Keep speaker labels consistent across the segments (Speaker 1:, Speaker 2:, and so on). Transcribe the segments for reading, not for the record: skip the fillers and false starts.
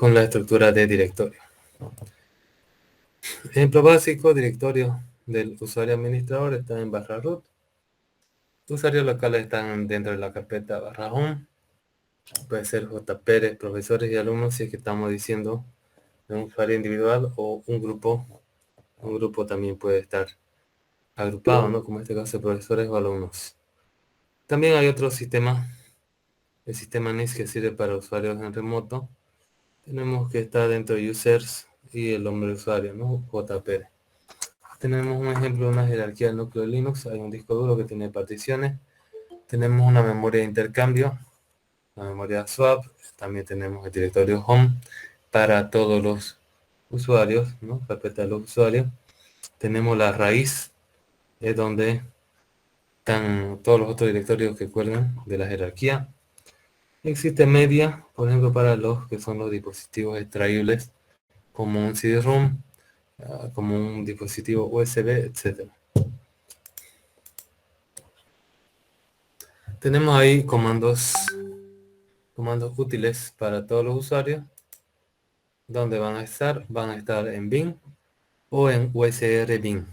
Speaker 1: con la estructura de directorio. Ejemplo básico, directorio del usuario administrador está en /root. Usuarios locales están dentro de la carpeta /home. Puede ser JPeres, profesores y alumnos, si es que estamos diciendo de un usuario individual o un grupo. Un grupo también puede estar agrupado, ¿no? Como en este caso, profesores o alumnos. También hay otro sistema, el sistema NIS, que sirve para usuarios en remoto. Tenemos que estar dentro de users y el nombre de usuario, ¿no? JPeres. Tenemos un ejemplo de una jerarquía del núcleo de Linux. Hay un disco duro que tiene particiones. Tenemos una memoria de intercambio, la memoria swap. También tenemos el directorio home para todos los usuarios, ¿no? Carpeta de los usuarios. Tenemos la raíz, es donde están todos los otros directorios que cuelgan de la jerarquía. Existe media, por ejemplo, para los que son los dispositivos extraíbles, como un CD-ROM, como un dispositivo USB, etc. Tenemos ahí comandos útiles para todos los usuarios. ¿Dónde van a estar? Van a estar en bin o en usr bin.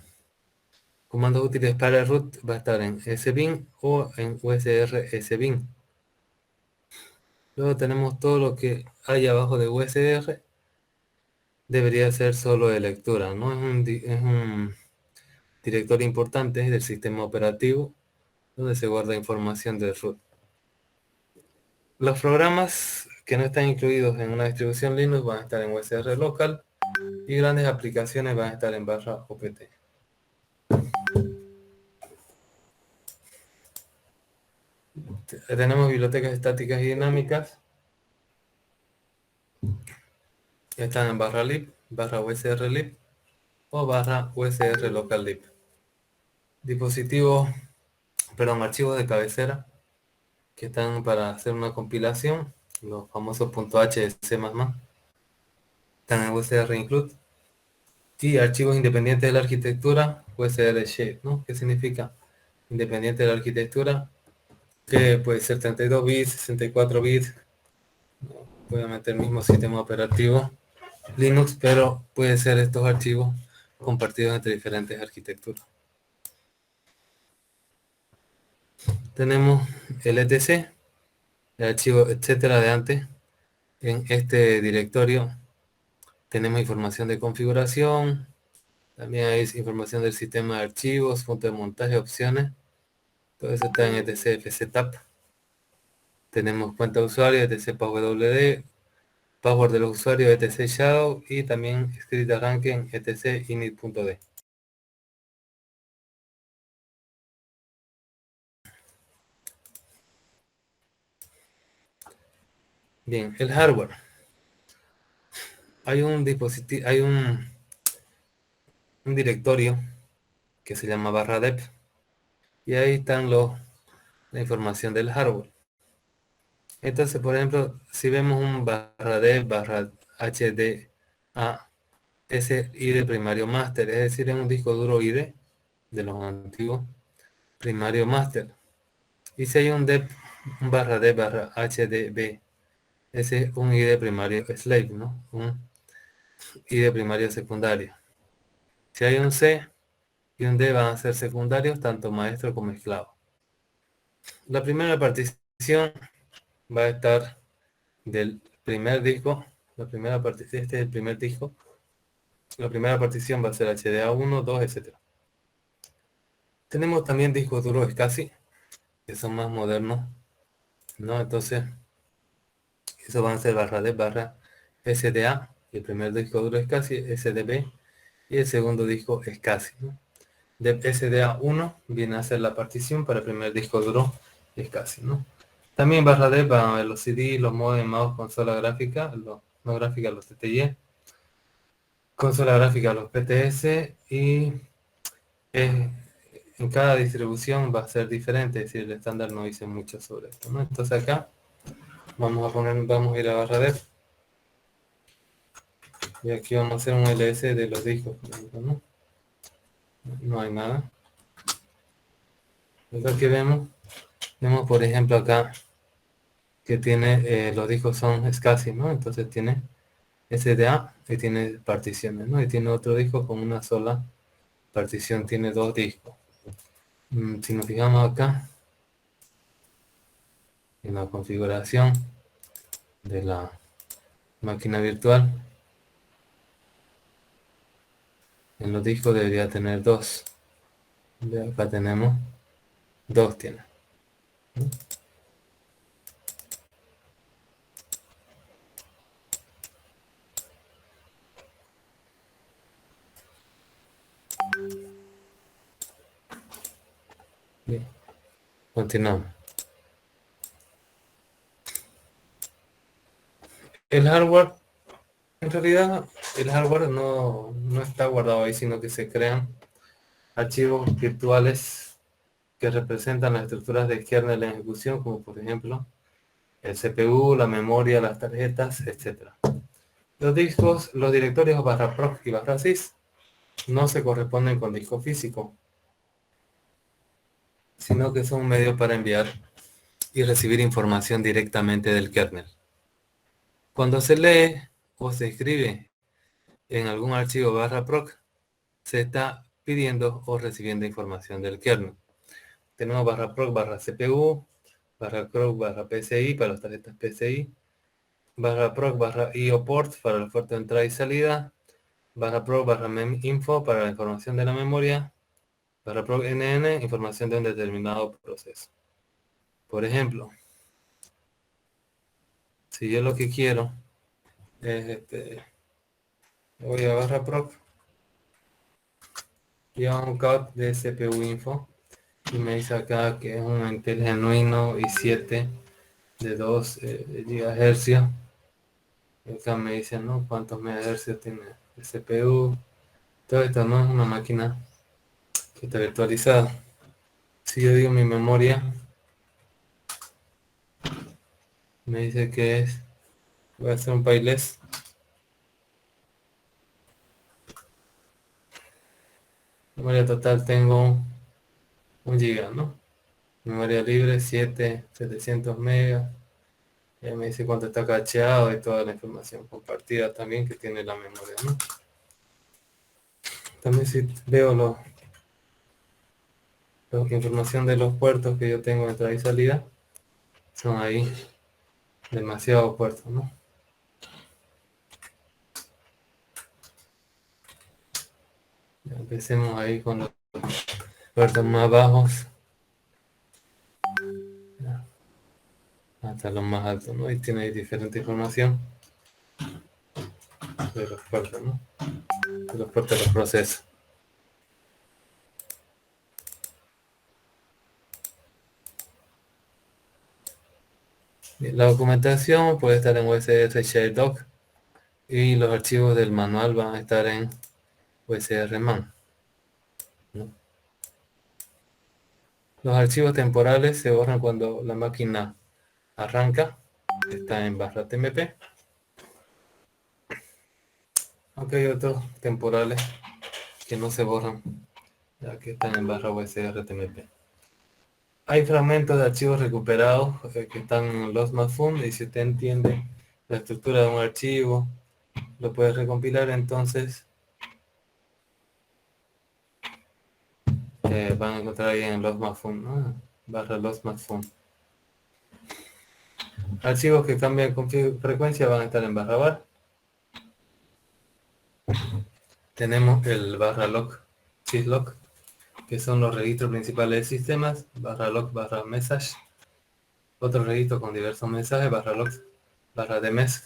Speaker 1: Comandos útiles para el root va a estar en sbin o en usr sbin. Luego tenemos todo lo que hay abajo de usr. Debería ser solo de lectura, ¿no? Es un directorio importante del sistema operativo donde se guarda información del root. Los programas que no están incluidos en una distribución Linux van a estar en usr local y grandes aplicaciones van a estar en /opt. Tenemos bibliotecas estáticas y dinámicas que están en /lib, /usrlib o /usrlocallib. Archivos de cabecera que están para hacer una compilación, los famosos .h de C++, están en usr include. Y archivos independientes de la arquitectura, usr shade, ¿no? ¿Qué significa independiente de la arquitectura? Que puede ser 32 bits, 64 bits, obviamente el mismo sistema operativo Linux, pero puede ser estos archivos compartidos entre diferentes arquitecturas. Tenemos el etc, el archivo etcétera de antes. En este directorio tenemos información de configuración, también hay información del sistema de archivos, punto de montaje, opciones. Todo eso está en etc fsetup. Tenemos cuenta de usuario, etc passwd, password de los usuarios, etc shadow, y también script arranque en etc init.d. Bien, el hardware. Hay un dispositivo, hay un directorio que se llama /dev, y ahí están la información del hardware. Entonces, por ejemplo, si vemos un /dev /hda, ese ID primario master, es decir, es un disco duro ID de los antiguos primario master. Y si hay un /dev /hdb, ese es un ID primario slave, ¿no? Un ID primario secundario. Si hay un C y un D, van a ser secundarios, tanto maestro como esclavo. La primera partición va a estar del primer disco. Este es el primer disco. La primera partición va a ser HDA1, 2, etc. Tenemos también discos duros SCSI, que son más modernos, ¿no? Entonces, eso van a ser /dev/SDA, y el primer disco duro SCSI, SDB, y el segundo disco SCSI, ¿no? Dev SDA1 viene a ser la partición para el primer disco duro SCSI, ¿no? También /dev van a ver los CD, los modems, mouse, consola gráfica, no gráfica, los TTY, consola gráfica, los PTS, y en cada distribución va a ser diferente, es decir, el estándar no dice mucho sobre esto, ¿no? Entonces acá vamos a ir a /dev, y aquí vamos a hacer un ls de los discos, por ejemplo, ¿no? No hay nada. Lo que vemos por ejemplo acá que tiene, los discos son SCSI, ¿no? Entonces tiene SDA y tiene particiones, ¿no? Y tiene otro disco con una sola partición, tiene dos discos. Si nos fijamos acá en la configuración de la máquina virtual, en los discos debería tener dos. De acá tenemos dos, tiene. Bien, continuamos. El hardware, en realidad, el hardware no está guardado ahí, sino que se crean archivos virtuales que representan las estructuras de kernel en ejecución, como por ejemplo el CPU, la memoria, las tarjetas, etc. Los discos, los directorios barra proc y barra sys no se corresponden con disco físico, sino que son un medio para enviar y recibir información directamente del kernel. Cuando se lee o se escribe en algún archivo barra proc, se está pidiendo o recibiendo información del kernel. Tenemos barra proc barra CPU, barra proc barra PCI para las tarjetas PCI, barra proc barra IO port para el puerto de entrada y salida, barra proc barra meminfo para la información de la memoria, barra proc NN, información de un determinado proceso. Por ejemplo, si yo lo que quiero es voy a barra proc y a un CAD de CPU info y me dice acá que es un Intel Genuino i7 de 2 GHz. Acá me dicen, ¿no? ¿Cuántos megahercios tiene el CPU? Todo esto no es una máquina que está virtualizada. Si yo digo mi memoria, me dice que es, voy a hacer un payless. Memoria total tengo 1 GB, ¿no? Memoria libre 700 megas. Ya me dice cuánto está cacheado y toda la información compartida también que tiene la memoria, ¿no? También si veo la información de los puertos que yo tengo de entrada y salida, son ahí demasiados puertos, ¿no? Ya empecemos ahí con los puertos más bajos hasta los más altos, ¿no? Y tiene ahí diferente información de los puertos, ¿no? De los puertos de los procesos. Bien, la documentación puede estar en USR ShareDoc y los archivos del manual van a estar en USR-Man, ¿no? Los archivos temporales se borran cuando la máquina arranca, está en barra TMP, aunque hay otros temporales que no se borran, ya que están en barra USR TMP. Hay fragmentos de archivos recuperados que están en los MAFUN y si usted entiende la estructura de un archivo, lo puede recompilar, entonces van a encontrar ahí en los MAFUN, ¿no? Barra los MAFUN. Archivos que cambian con frecuencia van a estar en barra bar. Tenemos el barra log, syslog, que son los registros principales de sistemas, barra log, barra message, otro registro con diversos mensajes, barra log, barra dmesc,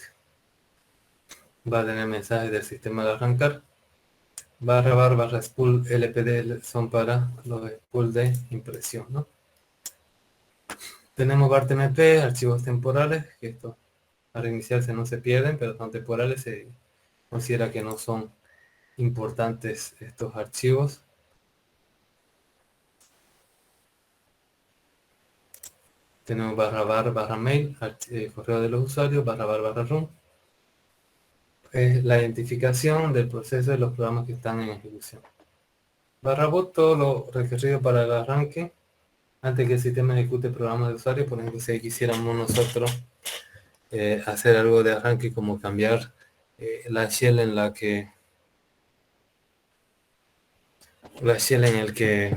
Speaker 1: va a tener mensajes del sistema de arrancar, barra bar, barra spool, lpd son para los spool de impresión, ¿no? Tenemos bar tmp, archivos temporales, que esto al reiniciarse no se pierden, pero son temporales, se considera que no son importantes estos archivos. Tenemos barra bar, barra mail, correo de los usuarios, barra bar, barra room. Es la identificación del proceso de los programas que están en ejecución. Barra boot, todo lo requerido para el arranque, antes que el sistema ejecute programas de usuario. Por ejemplo, si quisiéramos nosotros hacer algo de arranque como cambiar la shell en la que en el que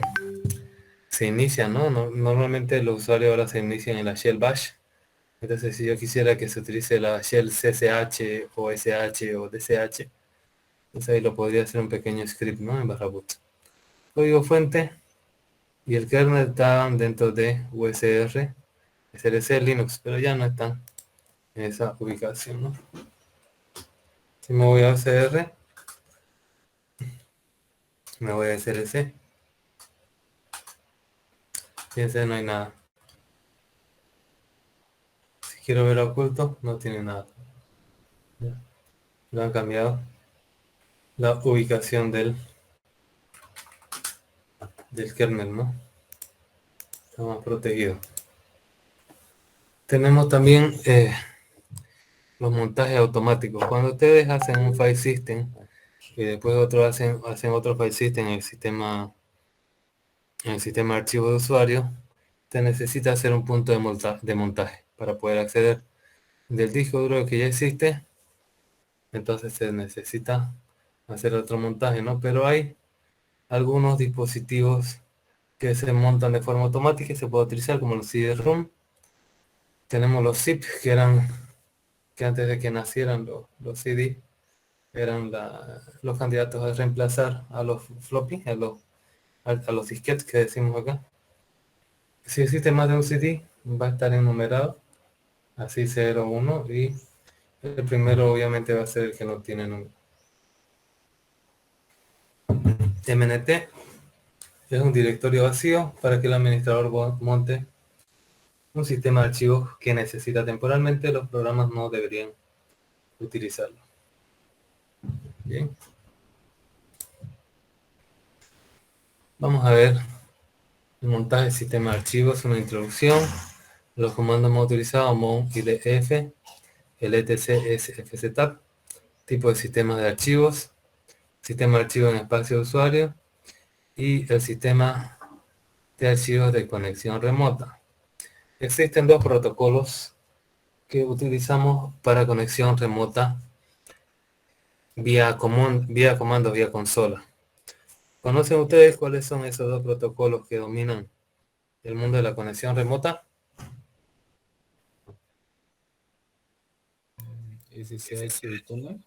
Speaker 1: se inicia, ¿no? Normalmente los usuarios ahora se inician en la shell bash. Entonces, si yo quisiera que se utilice la shell csh o sh o dsh, entonces ahí lo podría hacer un pequeño script, ¿no? En barra boot. Código fuente y el kernel está dentro de USR, SRC Linux, pero ya no están en esa ubicación, ¿no? Si me voy a USR, me voy a SRC, fíjense, no hay nada. Si quiero ver oculto, no tiene nada. ¿Ya? Lo han cambiado la ubicación del kernel, ¿no? Está más protegido. Tenemos también los montajes automáticos. Cuando ustedes hacen un file system y después hacen otro file system en el sistema de archivo de usuario, te necesita hacer un punto de montaje para poder acceder del disco duro que ya existe. Entonces se necesita hacer otro montaje, ¿no? Pero hay algunos dispositivos que se montan de forma automática y se puede utilizar, como los CD-ROM. Tenemos los zip, que antes de que nacieran los CD, eran los candidatos a reemplazar a los floppy, a los disquetes que decimos acá. Si existe más de un CD, va a estar enumerado, así 0, 1, y el primero obviamente va a ser el que no tiene número. MNT es un directorio vacío para que el administrador monte un sistema de archivos que necesita temporalmente. Los programas no deberían utilizarlo. Bien. Vamos a ver el montaje del sistema de archivos, una introducción. Los comandos hemos utilizado mount y df, el etc es fsetup, tipo de sistemas de archivos, sistema de archivos en espacio de usuario y el sistema de archivos de conexión remota. Existen dos protocolos que utilizamos para conexión remota vía comandos vía consola. ¿Conocen ustedes cuáles son esos dos protocolos que dominan el mundo de la conexión remota?
Speaker 2: SSH y Telnet.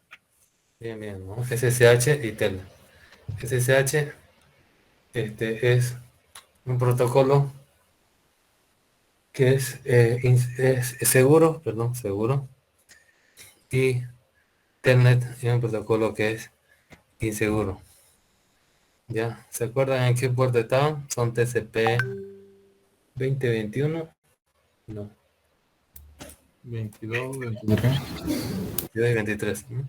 Speaker 1: Bien, bien, ¿no? SSH y Telnet. SSH es un protocolo que es seguro, perdón, seguro, y Telnet es un protocolo que es inseguro. ¿Ya? ¿Se acuerdan en qué puerto estaban? Son TCP 2021, no,
Speaker 2: 22, 23.
Speaker 1: 22 y 23, ¿no?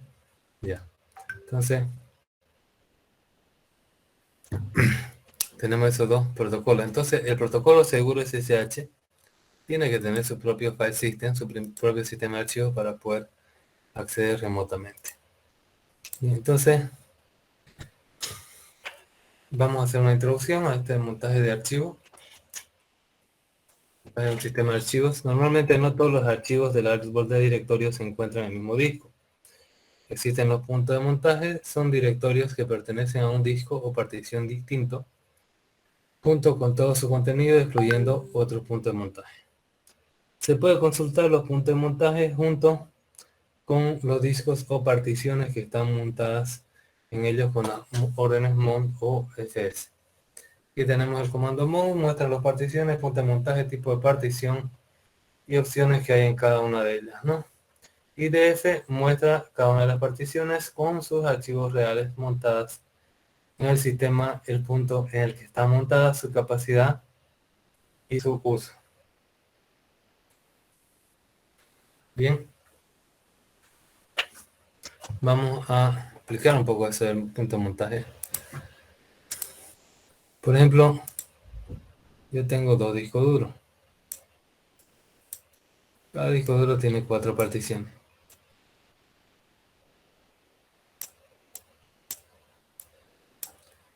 Speaker 1: Ya. Entonces, tenemos esos dos protocolos. Entonces, el protocolo seguro SSH tiene que tener su propio file system, su propio sistema de archivos para poder acceder remotamente. Y entonces, vamos a hacer una introducción a este montaje de archivos. Hay un sistema de archivos. Normalmente no todos los archivos del árbol de directorio se encuentran en el mismo disco. Existen los puntos de montaje, son directorios que pertenecen a un disco o partición distinto, junto con todo su contenido, excluyendo otro punto de montaje. Se puede consultar los puntos de montaje junto con los discos o particiones que están montadas en ellos con las órdenes mount o fs. Aquí tenemos el comando mount, muestra las particiones, punto de montaje, tipo de partición y opciones que hay en cada una de ellas, ¿no? IDF muestra cada una de las particiones con sus archivos reales montadas en el sistema, el punto en el que está montada, su capacidad y su uso. Bien, vamos a explicar un poco eso del punto de montaje. Por ejemplo, yo tengo dos discos duros. Cada disco duro tiene 4 particiones.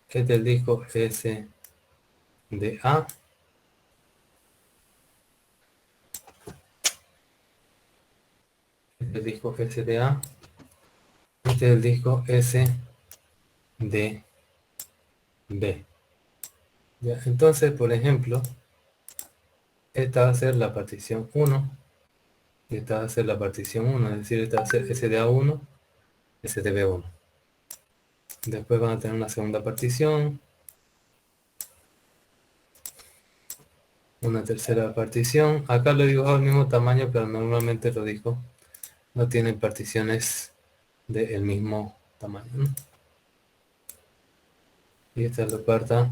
Speaker 1: Este es el disco SDA. Este es el disco SDA. Este es el disco SDB. ¿Ya? Entonces, por ejemplo, esta va a ser la partición 1 y esta va a ser la partición 1, es decir, esta va a ser SDA1, SDB1. Después van a tener una segunda partición, una tercera partición. Acá lo digo al mismo tamaño, pero normalmente lo digo no tienen particiones del mismo tamaño, ¿no? Y esta es la cuarta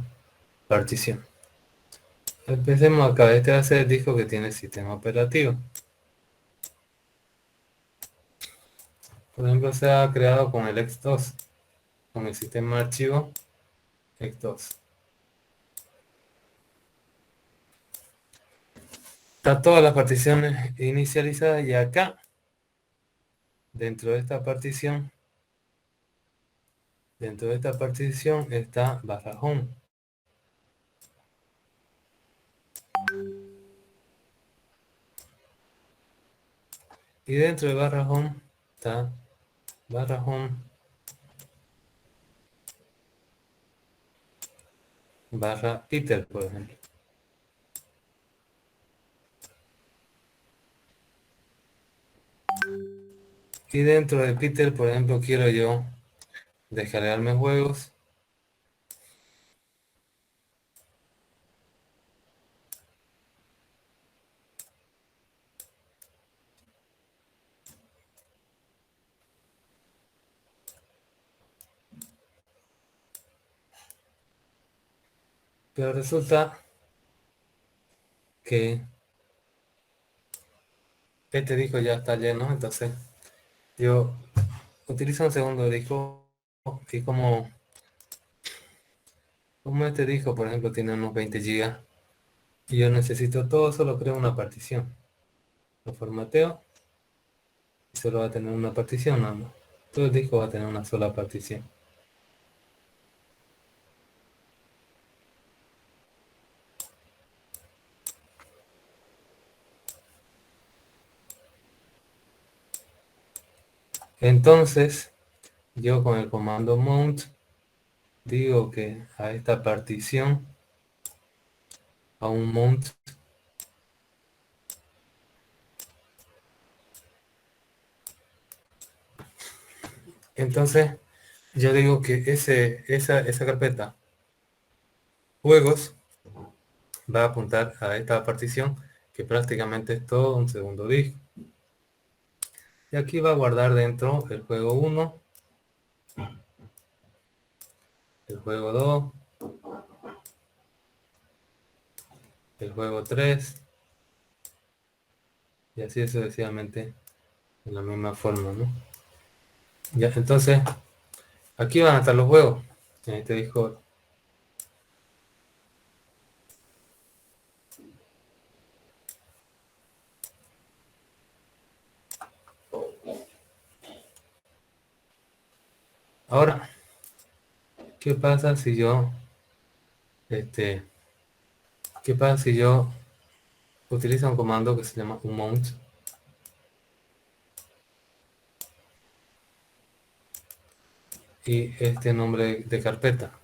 Speaker 1: partición. Empecemos acá. Este va a ser el disco que tiene el sistema operativo. Por ejemplo, se ha creado con el X2, con el sistema de archivo X2. Está todas las particiones inicializadas y acá, dentro de esta partición, está barra home. Y dentro de barra home está barra home barra Peter, por ejemplo. Y dentro de Peter, por ejemplo, quiero yo descargarme juegos. Pero resulta que este disco ya está lleno, entonces yo utilizo un segundo disco y como este disco, por ejemplo, tiene unos 20 GB y yo necesito todo, solo creo una partición. Lo formateo y solo va a tener una partición nada más. Todo el disco va a tener una sola partición. Entonces, yo con el comando mount digo que a esta partición, a un mount, entonces yo digo que esa carpeta juegos va a apuntar a esta partición que prácticamente es todo un segundo disco. Y aquí va a guardar dentro el juego 1, el juego 2, el juego 3 y así sucesivamente de la misma forma, ¿no? Ya, entonces aquí van a estar los juegos en este disco. Ahora, ¿qué pasa si yo este, qué pasa si yo utilizo un comando que se llama mount y este nombre de carpeta?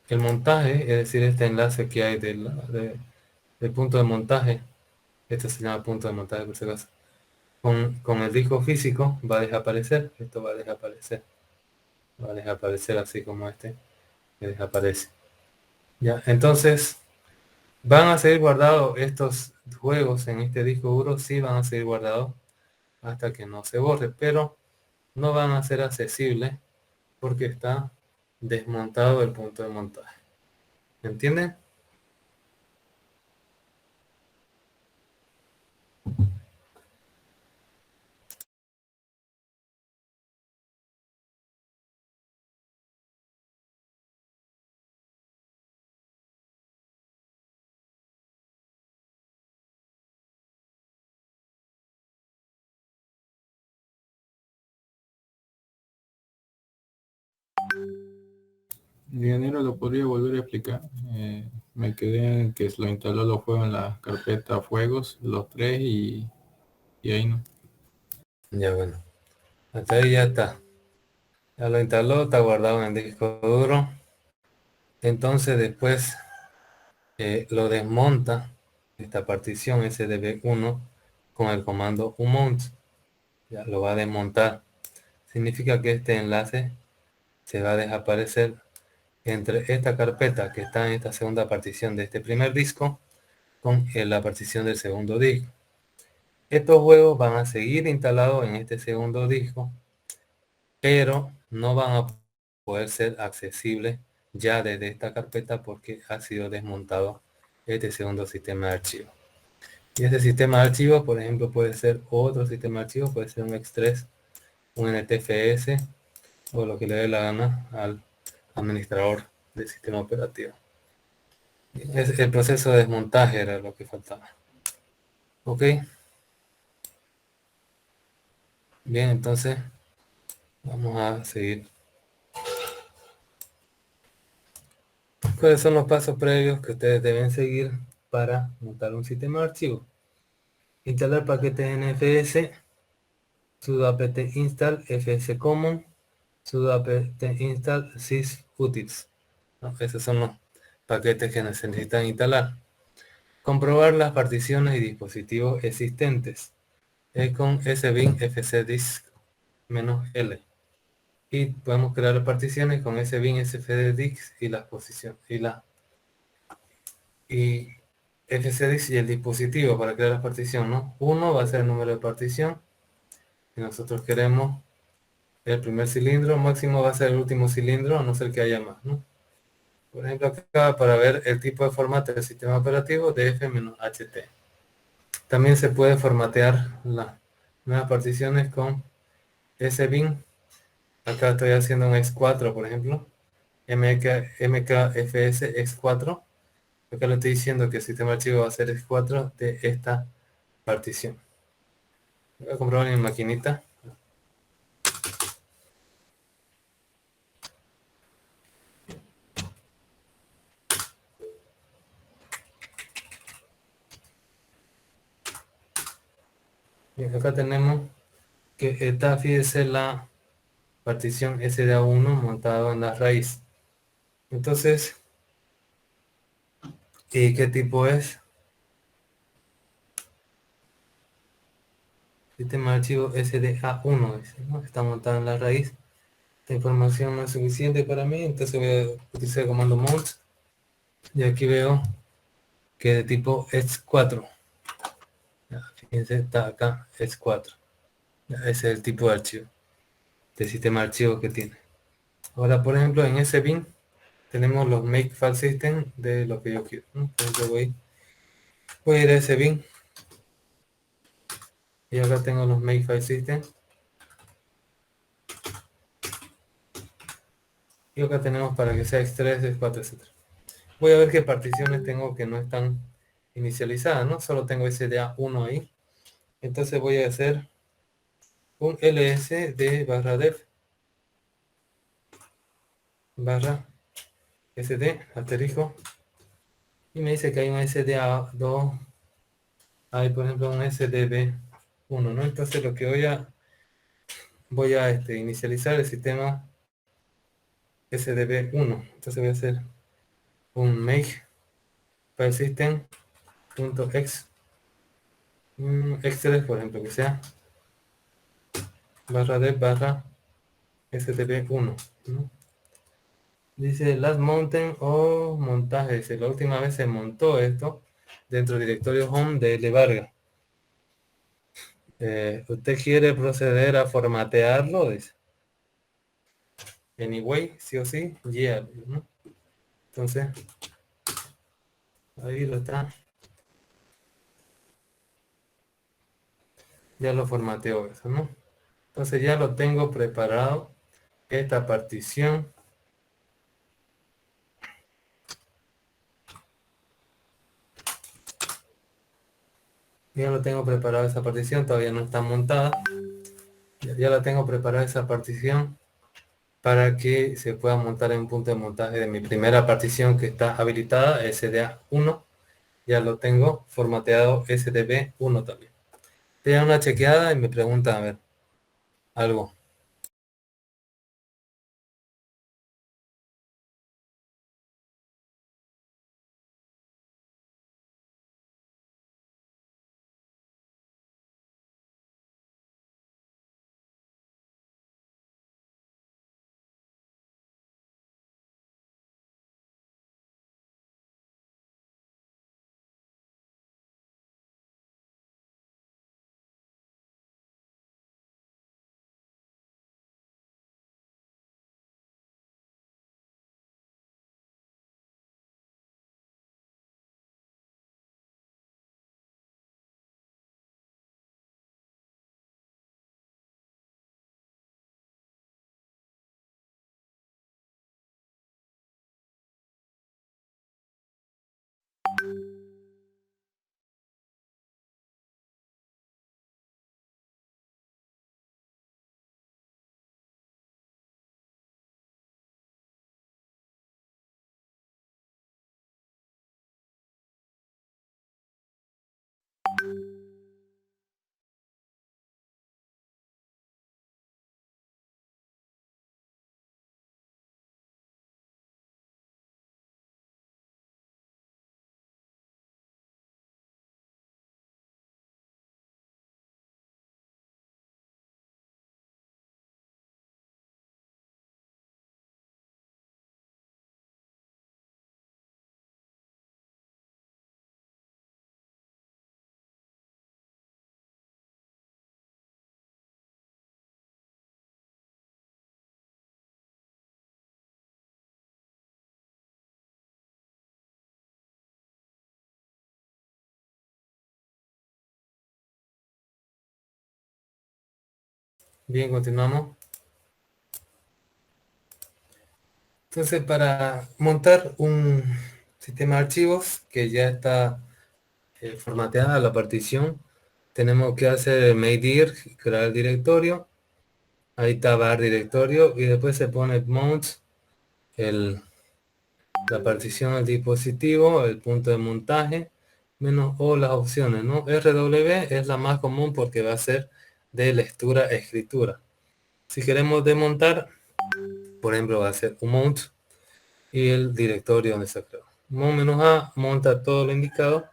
Speaker 1: El montaje, es decir, este enlace que hay del punto de montaje, esto se llama punto de montaje por si acaso, con el disco físico va a desaparecer, esto va a desaparecer así como este, que desaparece. Ya, entonces, ¿van a seguir guardados estos juegos en este disco duro? Sí, van a seguir guardados hasta que no se borre, pero no van a ser accesibles porque está desmontado el punto de montaje. ¿Entienden?
Speaker 2: Ingeniero, ¿lo podría volver a explicar? Me quedé en que lo instaló los juegos en la carpeta juegos, los tres, y ahí no.
Speaker 1: Ya bueno, hasta ahí ya está. Ya lo instaló, está guardado en el disco duro. Entonces después lo desmonta esta partición SDB1 con el comando umount. Ya lo va a desmontar. Significa que este enlace se va a desaparecer entre esta carpeta que está en esta segunda partición de este primer disco con la partición del segundo disco. Estos juegos van a seguir instalados en este segundo disco, pero no van a poder ser accesibles ya desde esta carpeta porque ha sido desmontado este segundo sistema de archivos. Y este sistema de archivos, por ejemplo, puede ser otro sistema de archivos, puede ser un X3, un NTFS o lo que le dé la gana al administrador del sistema operativo. El proceso de desmontaje era lo que faltaba. Ok, bien, entonces vamos a seguir. ¿Cuáles son los pasos previos que ustedes deben seguir para montar un sistema de archivos? Instalar paquetes NFS, sudo apt install fscommon, sudo apt install sysutils. ¿No? Esos son los paquetes que necesitan instalar. Comprobar las particiones y dispositivos existentes con sbin fcdisk -l. Y podemos crear particiones con sbin fcdisk y las posiciones y fcdisk y el dispositivo para crear la partición, ¿no? Uno va a ser el número de partición. Si nosotros queremos el primer cilindro, máximo va a ser el último cilindro, a no ser que haya más, ¿no? Por ejemplo, acá para ver el tipo de formato del sistema operativo df-ht. También se puede formatear las nuevas particiones con sbin. Acá estoy haciendo un x4, por ejemplo. mkfs x4. Acá le estoy diciendo que el sistema de archivo va a ser x4 de esta partición. Voy a comprobar mi maquinita. Y acá tenemos que está, fíjese, la partición SDA1 montado en la raíz. Entonces, ¿y qué tipo es? Sistema de archivo SDA1, ¿no? Está montado en la raíz. Esta información no es suficiente para mí, entonces voy a utilizar el comando mount. Y aquí veo que de tipo x4. Fíjense, está acá x4. Ese es el tipo de archivo, de sistema de archivos que tiene. Ahora, por ejemplo, en ese bin tenemos los make file system de lo que yo quiero, ¿no? Entonces voy a ir a ese bin y acá tengo los make file system. Y acá tenemos para que sea x3, x4, etc. Voy a ver qué particiones tengo que no están inicializadas, ¿no? Solo tengo SDA1 ahí. Entonces voy a hacer un ls de barra def barra sd asterisco y me dice que hay un SDA2, hay por ejemplo un SDB1, ¿no? Entonces lo que voy a inicializar el sistema SDB1. Entonces voy a hacer un make file system.x x3, por ejemplo, que sea barra def barra SDB1, ¿no? Dice last mountain o montaje. Dice, la última vez se montó esto dentro del directorio home de L. Vargas. ¿Usted quiere proceder a formatearlo? Dice. Anyway, sí o sí, yeah, ¿no? Entonces, ahí lo está. Ya lo formateo eso, ¿no? Entonces ya lo tengo preparado. Esta partición. Ya lo tengo preparado esa partición. Todavía no está montada. Ya la tengo preparada esa partición para que se pueda montar en un punto de montaje de mi primera partición que está habilitada, SDA1. Ya lo tengo formateado SDB1 también. Te da una chequeada y me pregunta, a ver. algo. Bien, continuamos. Entonces, para montar un sistema de archivos que ya está formateada la partición, tenemos que hacer makedir, crear el directorio. Ahí está var directorio y después se pone mount, la partición del dispositivo, el punto de montaje, menos o las opciones, ¿no? RW es la más común porque va a ser de lectura a escritura. Si queremos desmontar, por ejemplo, va a ser un mount y el directorio donde se creó. Mount-A monta todo lo indicado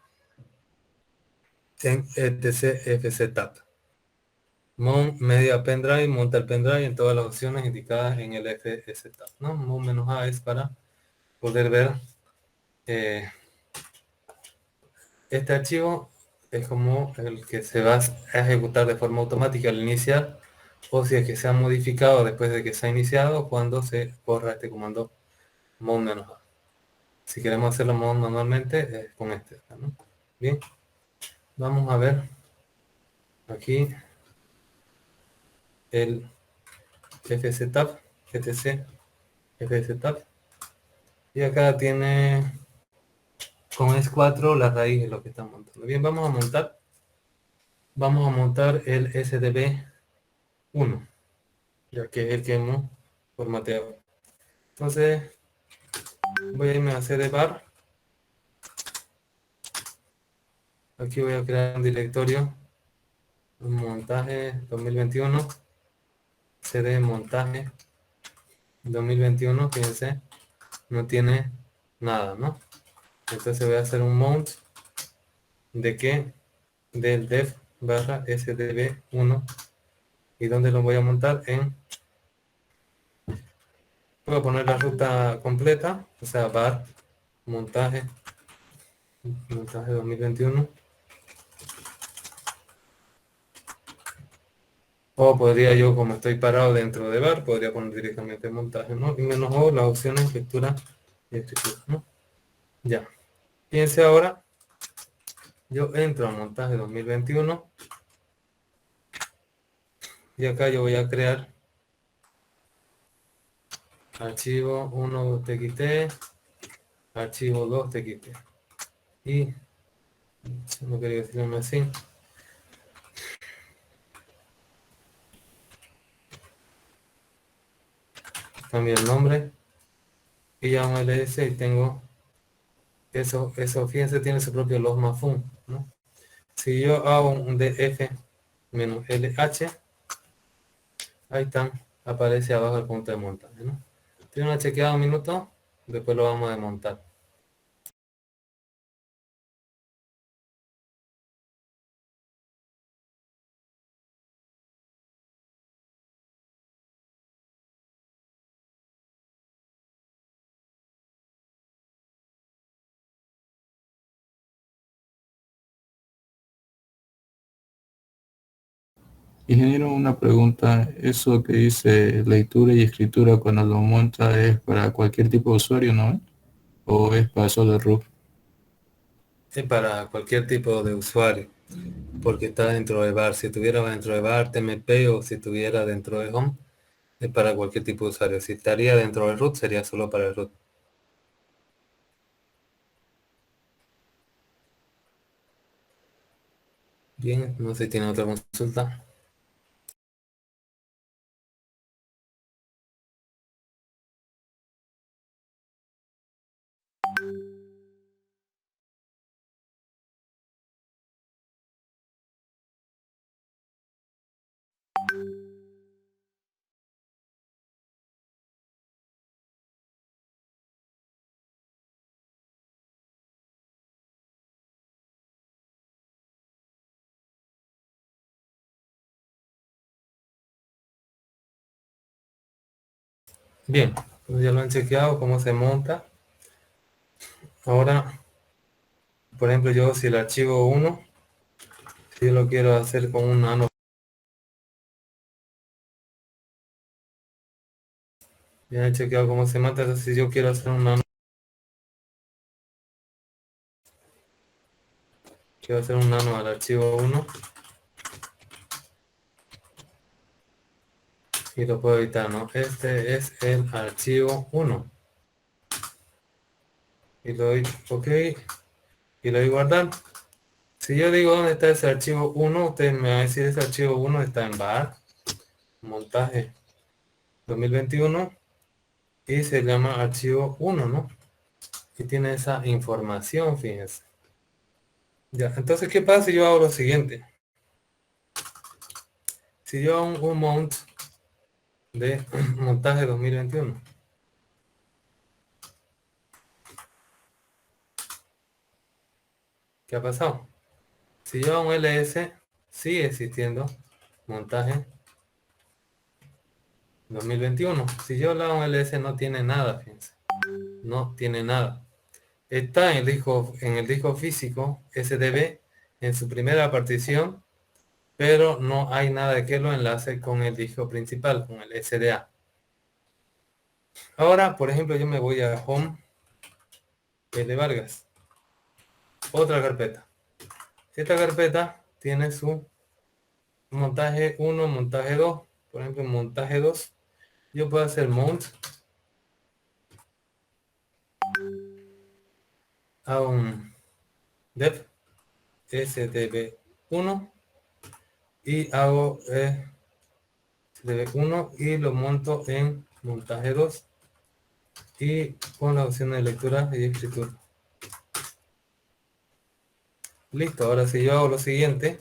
Speaker 1: en etc-fctab. Mount media pendrive, monta el pendrive en todas las opciones indicadas en el fstab, ¿no? Mount-A es para poder ver eh, este archivo es como el que se va a ejecutar de forma automática al iniciar, o si es que se ha modificado después de que se ha iniciado, cuando se borra este comando mount-A. Si queremos hacerlo manualmente, es con este, ¿no? Bien, vamos a ver aquí el fstab, etc, fstab, y acá tiene con S4 la raíz de lo que estamos montando. Bien, vamos a montar el SDB1, ya que es el que hemos formateado. Entonces voy a irme a cdbar. Aquí voy a crear un directorio, un montaje 2021, cd montaje 2021, fíjense, no tiene nada, ¿no? Entonces voy a hacer un mount de qué, del dev barra sdb1, y donde lo voy a montar voy a poner la ruta completa, o sea, bar montaje 2021. O podría yo, como estoy parado dentro de bar, podría poner directamente montaje, ¿no? Y menos o las opciones lectura y escritura, ¿no? Ya. Fíjense ahora, yo entro a montaje 2021 y acá yo voy a crear archivo 1 txt, archivo 2 txt. Y no quería decirlo así. Cambio el nombre y llamo ls y tengo eso, fíjense, tiene su propio logmafun, ¿no? Si yo hago un df -lh, Ahí están, aparece abajo el punto de montaje, ¿no? Tiene una chequeada un minuto, después lo vamos a desmontar.
Speaker 2: Ingeniero, una pregunta. Eso que dice lectura y escritura cuando lo monta es para cualquier tipo de usuario, ¿no? ¿O es para solo root?
Speaker 1: Es para cualquier tipo de usuario, porque está dentro de bar. Si estuviera dentro de bar, TMP o si estuviera dentro de home, es para cualquier tipo de usuario. Si estaría dentro del root, sería solo para el root. Bien, no sé si tiene otra consulta. Bien, pues ya lo han chequeado, cómo se monta. Ahora, por ejemplo, yo si el archivo 1, si yo lo quiero hacer con un nano, ya he chequeado cómo se monta. Entonces, si yo quiero hacer un nano, quiero hacer un nano al archivo 1 y lo puedo editar, ¿no? Este es el archivo 1 y lo doy OK y lo doy guardar. Si yo digo dónde está ese archivo 1, usted me va a decir ese archivo 1 está en bar, montaje 2021 y se llama archivo 1, ¿no? Y tiene esa información, fíjense. Ya, entonces, ¿qué pasa si yo hago lo siguiente? Si yo hago un mount de montaje 2021, ¿qué ha pasado? Si yo hago un ls, sigue existiendo montaje 2021. Si yo le hago un ls, no tiene nada, fíjense. No tiene nada. Está en el disco físico SDB en su primera partición, pero no hay nada que lo enlace con el disco principal, con el SDA. Ahora, por ejemplo, yo me voy a Home L Vargas, otra carpeta. Esta carpeta tiene su montaje 1, montaje 2. Por ejemplo, en montaje 2, yo puedo hacer mount a un dev SDB1 y hago SDB1 y lo monto en montaje 2 y con la opción de lectura y escritura. Listo, ahora si yo hago lo siguiente,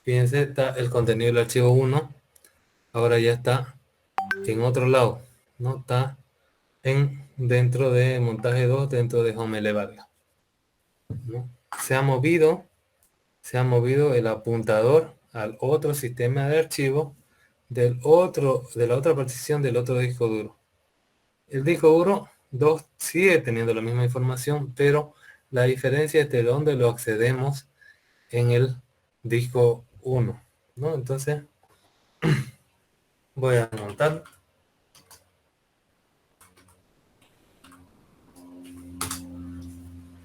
Speaker 1: fíjense, está el contenido del archivo 1, ahora ya está en otro lado, no está dentro de montaje 2, dentro de Home Elevator, ¿no? Se ha movido el apuntador al otro sistema de archivo de la otra partición del otro disco duro. El disco duro 2 sigue teniendo la misma información, pero la diferencia es de dónde lo accedemos en el disco 1, ¿no? Entonces voy a montar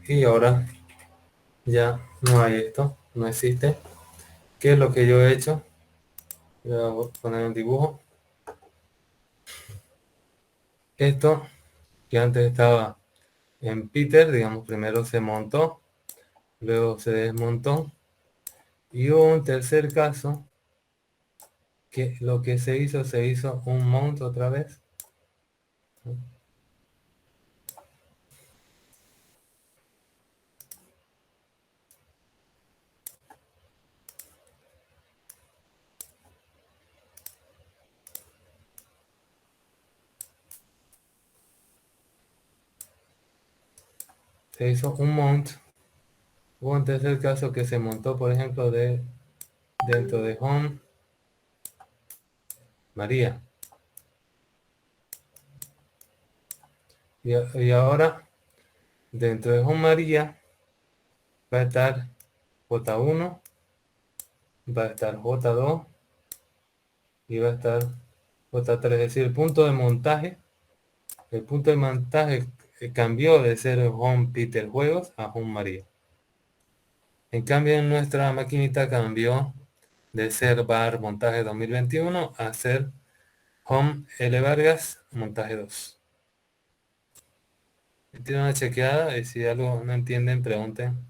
Speaker 1: y ahora ya no hay esto, no existe. ¿Qué es lo que yo he hecho? Voy a poner un dibujo. Esto que antes estaba en Peter, digamos, primero se montó, luego se desmontó y hubo un tercer caso que lo que se hizo un mount otra vez, se hizo un mount. Hubo un tercer caso que se montó, por ejemplo, dentro de home María. Y ahora, dentro de home María, va a estar J1, va a estar J2 y va a estar J3. Es decir, el punto de montaje. El punto de montaje cambió de ser home Peter Juegos a home María. En cambio, en nuestra maquinita cambió de ser bar montaje 2021 a ser home L Vargas montaje 2. Tienen una chequeada y si algo no entienden, pregunten.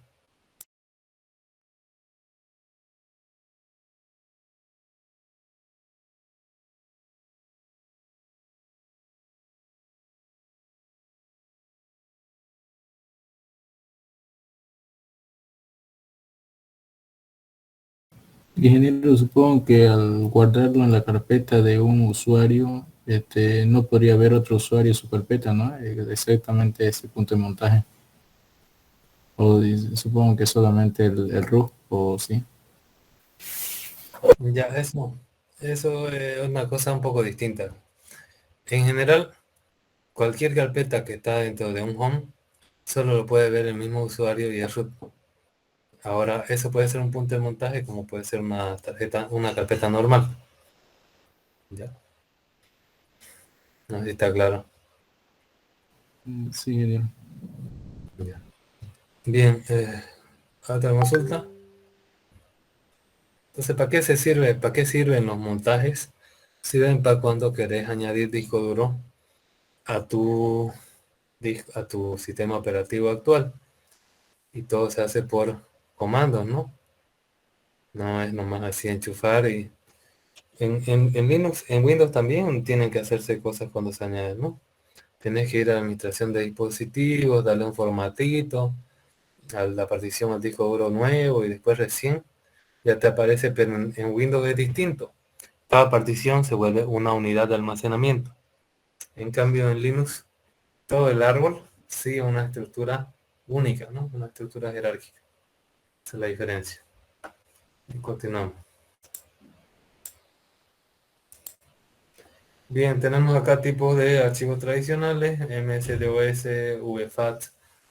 Speaker 2: Ingeniero, supongo que al guardarlo en la carpeta de un usuario, no podría haber otro usuario en su carpeta, ¿no? Exactamente ese punto de montaje. O supongo que solamente el root, o sí.
Speaker 1: Ya, eso es una cosa un poco distinta. En general, cualquier carpeta que está dentro de un home, solo lo puede ver el mismo usuario y el root. Ahora, eso puede ser un punto de montaje como puede ser una tarjeta, una carpeta normal. ¿Ya? No sé si está claro.
Speaker 2: Sí, ingeniero.
Speaker 1: Ya. Bien, otra consulta. Entonces, ¿para qué se sirve? ¿Para qué sirven los montajes? Sirven para cuando querés añadir disco duro a a tu sistema operativo actual. Y todo se hace por comandos, ¿no? No es nomás así enchufar y en Linux, en Windows también tienen que hacerse cosas cuando se añaden, ¿no? Tienes que ir a la administración de dispositivos, darle un formatito, a la partición al disco duro nuevo y después recién ya te aparece, pero en Windows es distinto. Cada partición se vuelve una unidad de almacenamiento. En cambio en Linux, todo el árbol sigue una estructura única, ¿no? Una estructura jerárquica. Esa es la diferencia. Y continuamos. Bien, tenemos acá tipos de archivos tradicionales, MS-DOS, VFAT,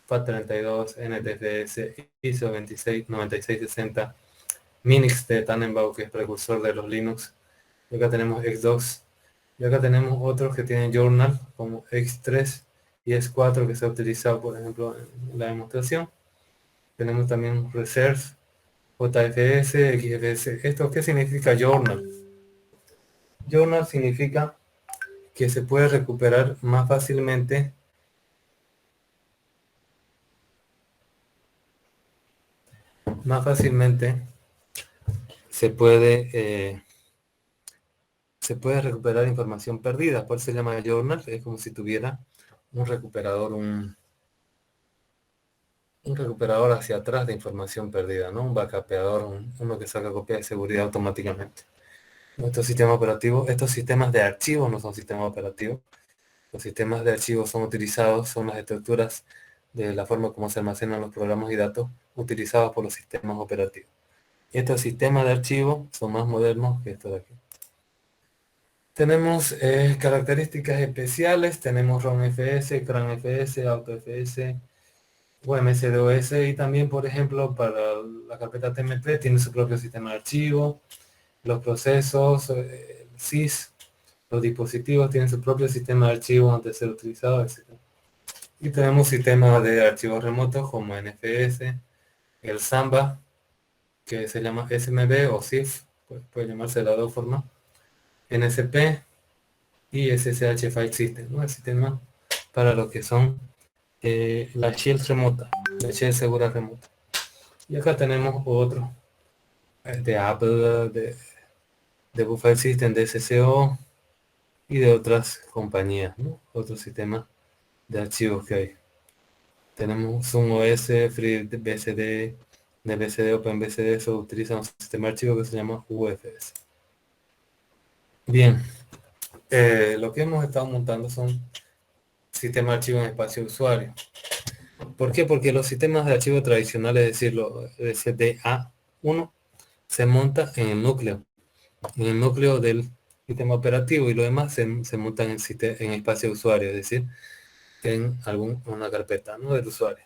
Speaker 1: FAT32, NTFS, ISO 9660, Minix de Tannenbaum, que es precursor de los Linux. Y acá tenemos X2. Y acá tenemos otros que tienen Journal, como X3 y X4, que se ha utilizado, por ejemplo, en la demostración. Tenemos también Reserve, JFS, XFS. ¿Esto qué significa Journal? Journal significa que se puede recuperar más fácilmente eh, se puede recuperar información perdida. Por eso se llama journal, es como si tuviera un recuperador, un recuperador hacia atrás de información perdida, ¿no? Un backupeador, uno que saca copia de seguridad automáticamente. Nuestro sistema operativo, estos sistemas de archivos no son sistemas operativos. Los sistemas de archivos son utilizados, son las estructuras de la forma como se almacenan los programas y datos utilizados por los sistemas operativos. Estos sistemas de archivos son más modernos que estos de aquí. Tenemos características especiales, tenemos ROM-FS, CRAN-FS, AutoFS, UMSDOS y también, por ejemplo, para la carpeta TMP tiene su propio sistema de archivo, los procesos, SIS, los dispositivos tienen su propio sistema de archivo antes de ser utilizado, etc. Y tenemos sistemas de archivos remotos como NFS, el Samba, que se llama SMB o SIF, puede llamarse de las dos formas, NSP y SSH File System, ¿no? El sistema para lo que son la shell remota, la shell segura remota. Y acá tenemos otro de Apple, de Buffer System, de SCO y de otras compañías, ¿no? Otros sistemas de archivos que hay. Tenemos ZoomOS, FreeBSD, NBCD, OpenBSD, eso utiliza un sistema de archivo que se llama UFS. Bien, lo que hemos estado montando son sistemas de archivo en espacio de usuario. ¿Por qué? Porque los sistemas de archivo tradicionales, es decir, los SDA1, se monta en el núcleo del sistema operativo, y lo demás se monta en espacio de usuario, es decir, en una carpeta, ¿no?, del usuario.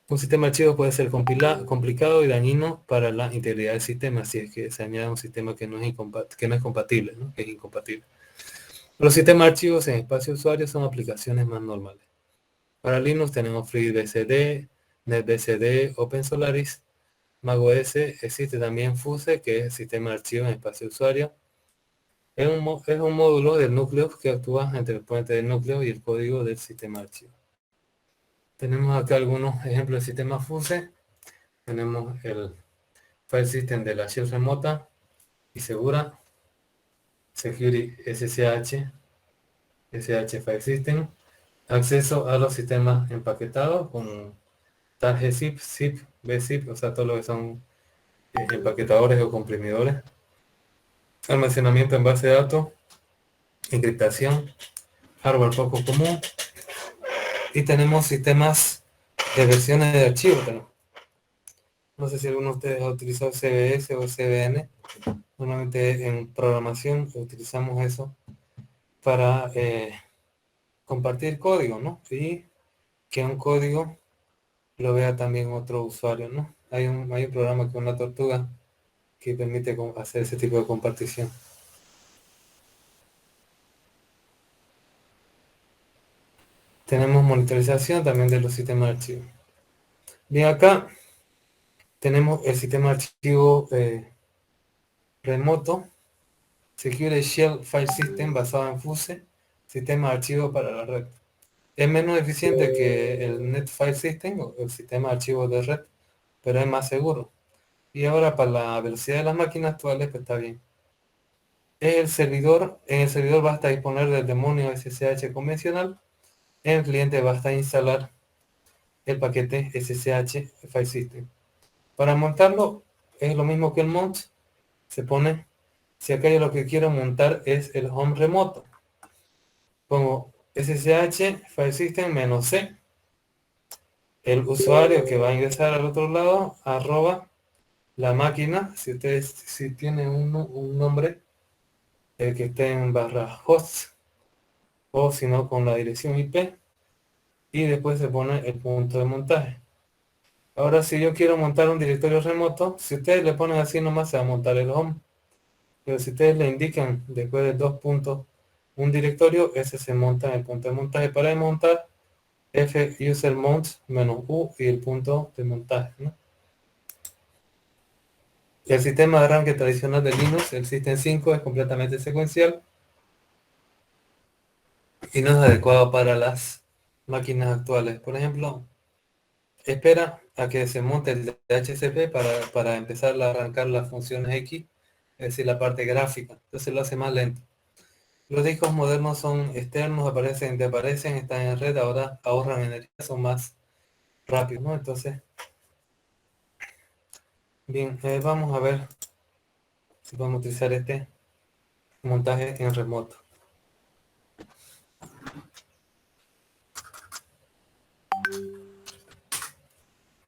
Speaker 1: Un sistema de archivos puede ser complicado y dañino para la integridad del sistema si es que se añade un sistema que no es compatible, ¿no?, que es incompatible. Los sistemas de archivos en espacio de usuario son aplicaciones más normales. Para Linux tenemos FreeBSD, NetBSD, OpenSolaris. macOS existe también Fuse, que es el sistema de archivos en espacio de usuario. Es un módulo del núcleo que actúa entre el puente del núcleo y el código del sistema de archivos. Tenemos acá algunos ejemplos del sistema Fuse. Tenemos el File System de la shell remota y segura, Security SSH, SH File System, acceso a los sistemas empaquetados con TAR-gzip, zip, bzip, o sea, todo lo que son empaquetadores o comprimidores, almacenamiento en base de datos, encriptación, hardware poco común, y tenemos sistemas de versiones de archivos. No sé si alguno de ustedes ha utilizado CBS o CBN. Normalmente en programación utilizamos eso para compartir código, ¿no? Y que un código lo vea también otro usuario, ¿no? Hay un programa que es una tortuga que permite hacer ese tipo de compartición. Tenemos monitorización también de los sistemas de archivo. Bien, acá tenemos el sistema de archivo remoto, Secure Shell File System, basado en Fuse, sistema de archivo para la red. Es menos eficiente que el Net File System o el sistema de archivos de red, pero es más seguro. Y ahora para la velocidad de las máquinas actuales, pues está bien. En el servidor basta disponer del demonio SSH convencional. En el cliente basta instalar el paquete SSH File System. Para montarlo es lo mismo que el mount. Se pone, si acá yo lo que quiero montar es el home remoto, pongo SSH File System -C. El usuario que va a ingresar al otro lado, arroba la máquina, si tienen un nombre que esté en /host, o si no con la dirección IP, y después se pone el punto de montaje. Ahora si yo quiero montar un directorio remoto, si ustedes le ponen así nomás se va a montar el home, pero si ustedes le indican después de 2 puntos un directorio, ese se monta en el punto de montaje. Para montar fusermount -u y el punto de montaje, ¿no? El sistema de arranque tradicional de Linux, el System 5, es completamente secuencial y no es adecuado para las máquinas actuales. Por ejemplo, espera a que se monte el DHCP para empezar a arrancar las funciones X, es decir, la parte gráfica. Entonces lo hace más lento. Los discos modernos son externos, desaparecen, están en red, ahora ahorran energía, son más rápidos, ¿no? Entonces, bien, vamos a ver si podemos utilizar este montaje en remoto.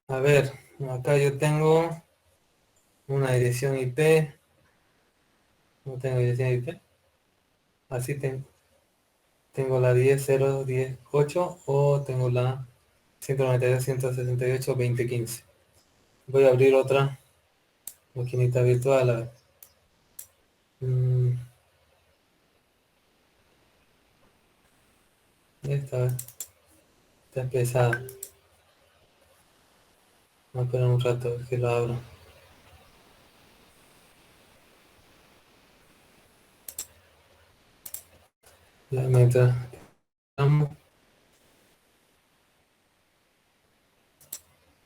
Speaker 1: A ver, acá yo tengo una dirección IP. No tengo dirección IP. Así tengo la 10.0.10.8 o tengo la 192.168.20.15. Voy a abrir otra maquinita virtual. A ver. Esta está pesada. Vamos a esperar un rato a ver que lo abro. Ya mientras estamos,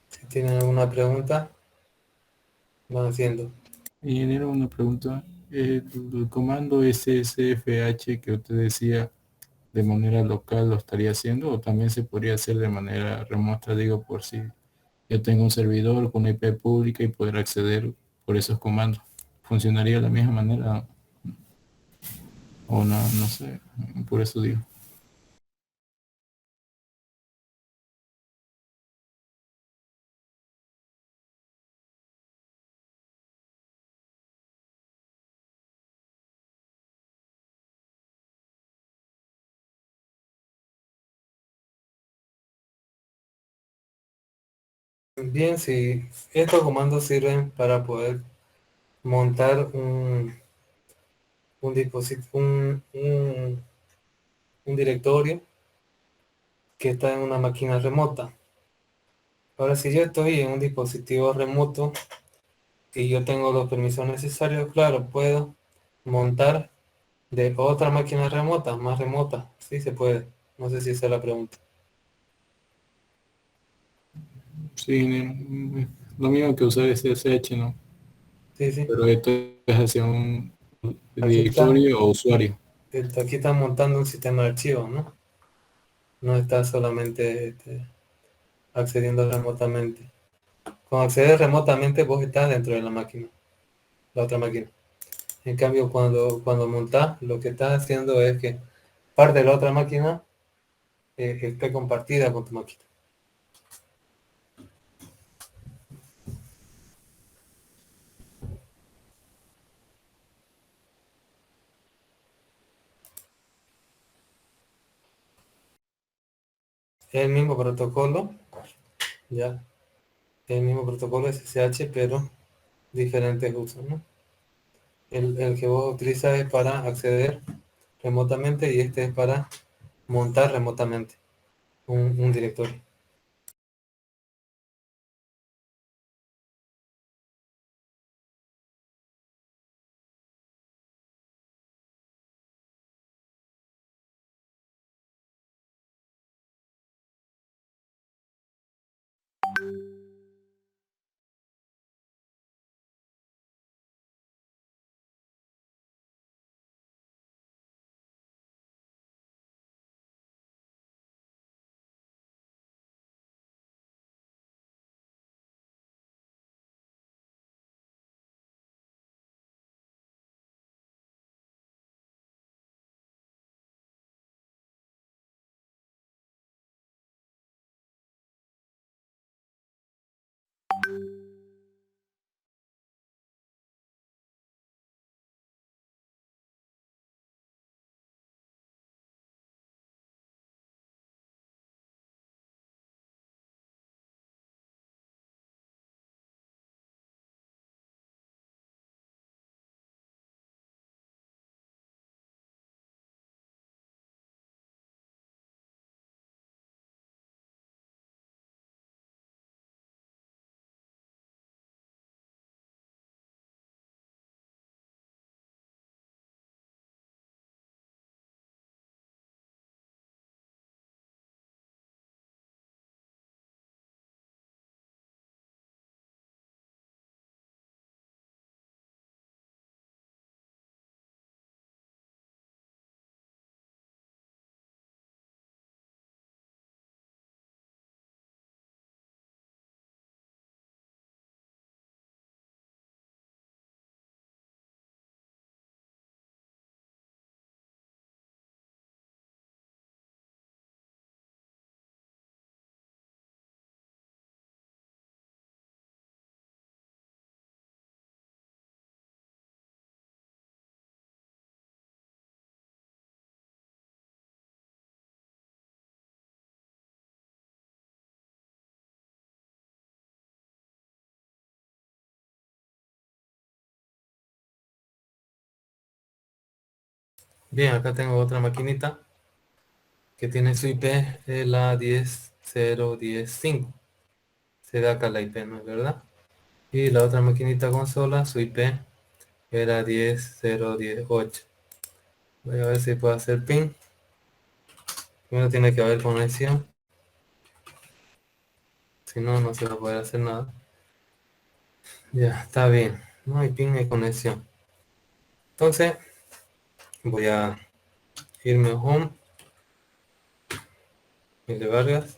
Speaker 1: si tienen alguna pregunta, van haciendo.
Speaker 2: Ingeniero, una pregunta. El comando SSFH que usted decía de manera local lo estaría haciendo o también se podría hacer de manera remota, digo, por si yo tengo un servidor con IP pública y poder acceder por esos comandos. ¿Funcionaría de la misma manera o no? No sé, por eso digo.
Speaker 1: Bien, si estos comandos sirven para poder montar un dispositivo, un directorio que está en una máquina remota. Ahora, si yo estoy en un dispositivo remoto y yo tengo los permisos necesarios, claro, puedo montar de otra máquina remota, más remota. Sí se puede. No sé si esa es la pregunta.
Speaker 2: Sí, lo mismo que usar SSH, ¿no?
Speaker 1: Sí, sí.
Speaker 2: Pero esto es hacia un
Speaker 1: Aquí está,
Speaker 2: directorio o usuario.
Speaker 1: aquí está montando un sistema de archivos, ¿no? No está solamente accediendo remotamente. Cuando accedes remotamente, vos estás dentro de la máquina, la otra máquina. En cambio, cuando montás, lo que estás haciendo es que parte de la otra máquina esté compartida con tu máquina. Es el mismo protocolo, ya, el mismo protocolo SSH, pero diferentes usos, ¿no? El que vos utilizas es para acceder remotamente y este es para montar remotamente un directorio. Bien, acá tengo otra maquinita que tiene su IP la 10.0.10.5. Se da acá la IP, ¿no es verdad? Y la otra maquinita consola, su IP era 10.0.10.8. Voy a ver si puedo hacer ping. Primero tiene que haber conexión. Si no, no se va a poder hacer nada. Ya, está bien. No hay ping, hay conexión. Entonces, voy a irme a home. Mille Vargas.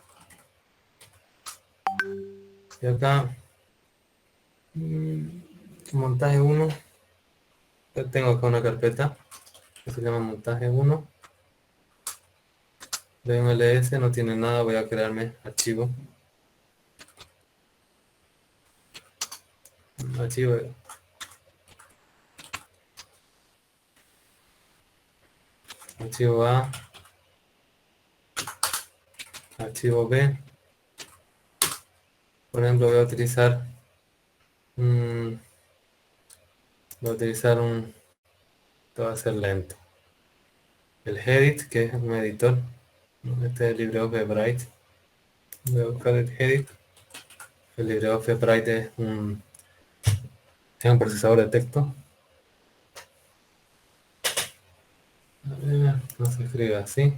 Speaker 1: Y acá, montaje 1. Tengo acá una carpeta que se llama montaje 1. De un ls, no tiene nada. Voy a crearme archivo. Archivo, archivo A, archivo B, Por ejemplo, voy a utilizar un, esto va a ser lento. El Edit, que es un editor. Este es el LibreOffice Bright. Voy a buscar el Edit. El LibreOffice Bright es un procesador de texto. A ver, no se escribe así.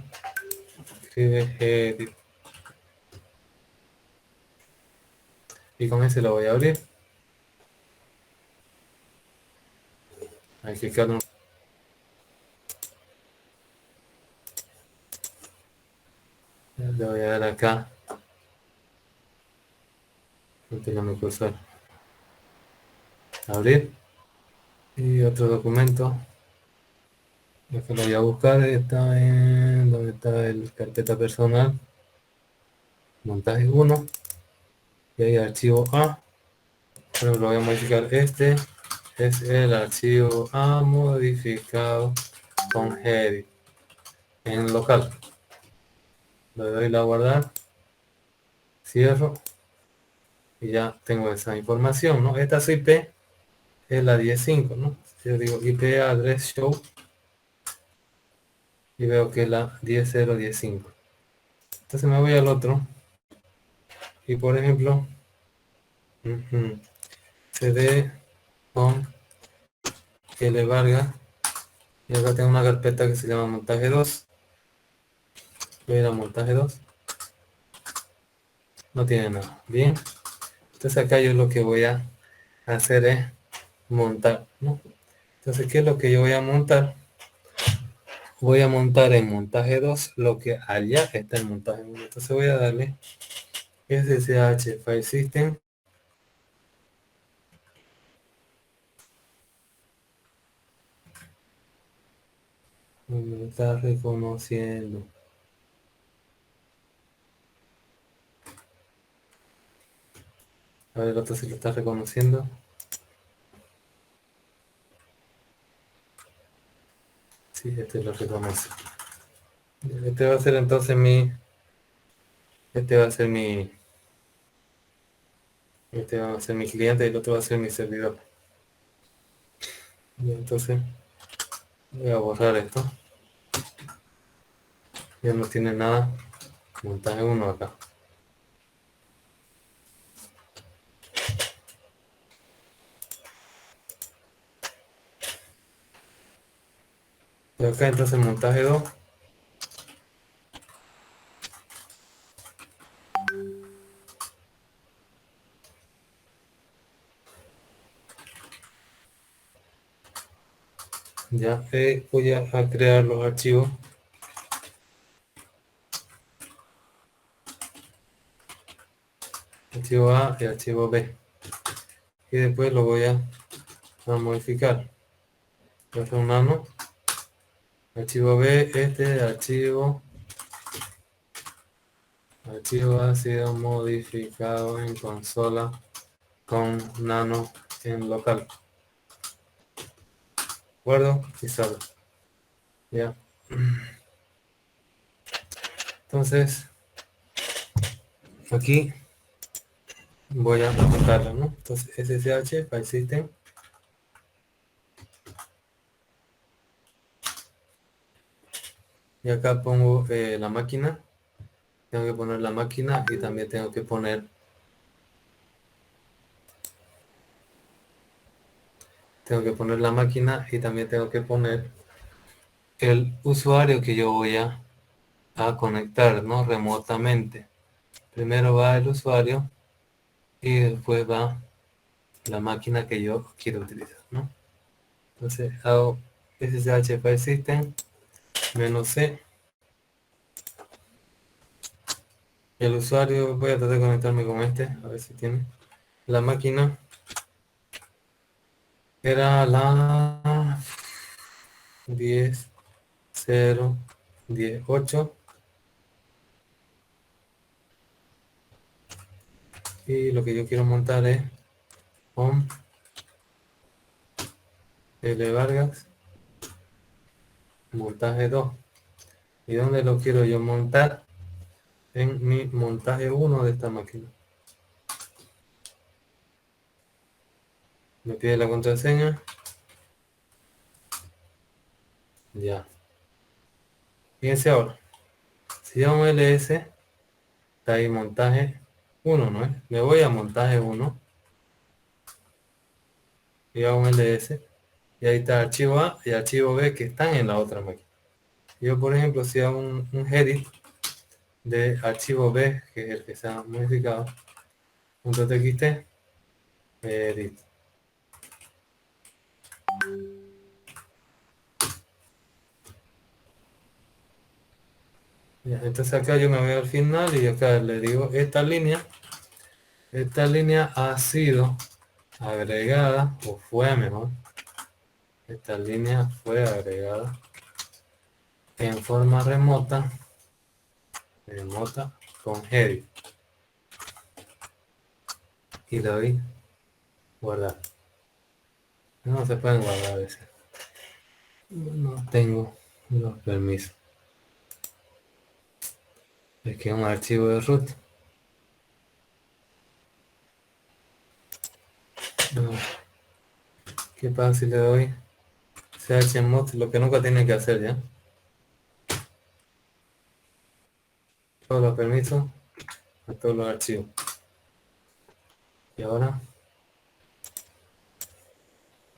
Speaker 1: Escribe Edit. Y con ese lo voy a abrir. Hay que clicar le voy a dar acá. No tengo mi cursor. Abrir. Y otro documento. Lo que lo voy a buscar está en donde está el carpeta personal. Montaje 1. Y ahí archivo A. Bueno, lo voy a modificar. Este es el archivo A modificado con Edit en local. Le doy la guardar. Cierro. Y ya tengo esa información, ¿no? Esta es IP es la 10.5, ¿no? Si yo digo IP address show y veo que es la 10.0.10.5. Entonces me voy al otro y por ejemplo cd con L Vargas y acá tengo una carpeta que se llama montaje 2. Voy a ir a montaje 2. No tiene nada. Bien. Entonces acá yo lo que voy a hacer es montar, ¿no? Entonces, ¿qué es lo que yo voy a montar? Voy a montar en montaje 2 lo que allá está en montaje 1. Entonces voy a darle SSH File System. Me está reconociendo. A ver, el otro si lo está reconociendo. Sí, este lo reconoce. Este va a ser entonces este va a ser este va a ser mi cliente y el otro va a ser mi servidor. Y entonces voy a borrar esto. Ya no tiene nada. Montaje 1 acá. Y acá entonces montaje 2. Ya voy a crear los archivos. Archivo A y archivo B. Y después lo voy a modificar. Voy a hacer un nano. Archivo B, este archivo ha sido modificado en consola con nano en local. Guardo y salgo. Ya. Entonces, aquí voy a tocarla, ¿no? Entonces, SSH, File System. Y acá pongo la máquina. Tengo que poner la máquina y también tengo que poner la máquina y también tengo que poner el usuario que yo voy a conectar, ¿no? Remotamente. Primero va el usuario y después va la máquina que yo quiero utilizar, ¿no? Entonces hago SSH File System -C. El usuario, voy a tratar de conectarme con este, a ver si tiene. La máquina era la 10.0.10.8 y lo que yo quiero montar es home L Vargas montaje 2. ¿Y dónde lo quiero yo montar? En mi montaje 1 de esta máquina. Me pide la contraseña. Ya. Fíjense ahora. Si yo un ls, está ahí montaje 1, ¿no es? Me voy a montaje 1 y hago un ls. Y ahí está archivo A y archivo B que están en la otra máquina. Yo, por ejemplo, si hago un edit de archivo B, que es el que se ha modificado, .txt, edit. Ya, entonces acá yo me voy al final y acá le digo esta línea ha sido agregada, o fue mejor, esta línea fue agregada en forma remota con edit. Y le doy guardar. No se pueden guardar a veces. No tengo los permisos. Es que es un archivo de root. No. ¿Qué pasa si le doy chmod? Lo que nunca tiene que hacer ya. Todos los permisos a todos los archivos. Y ahora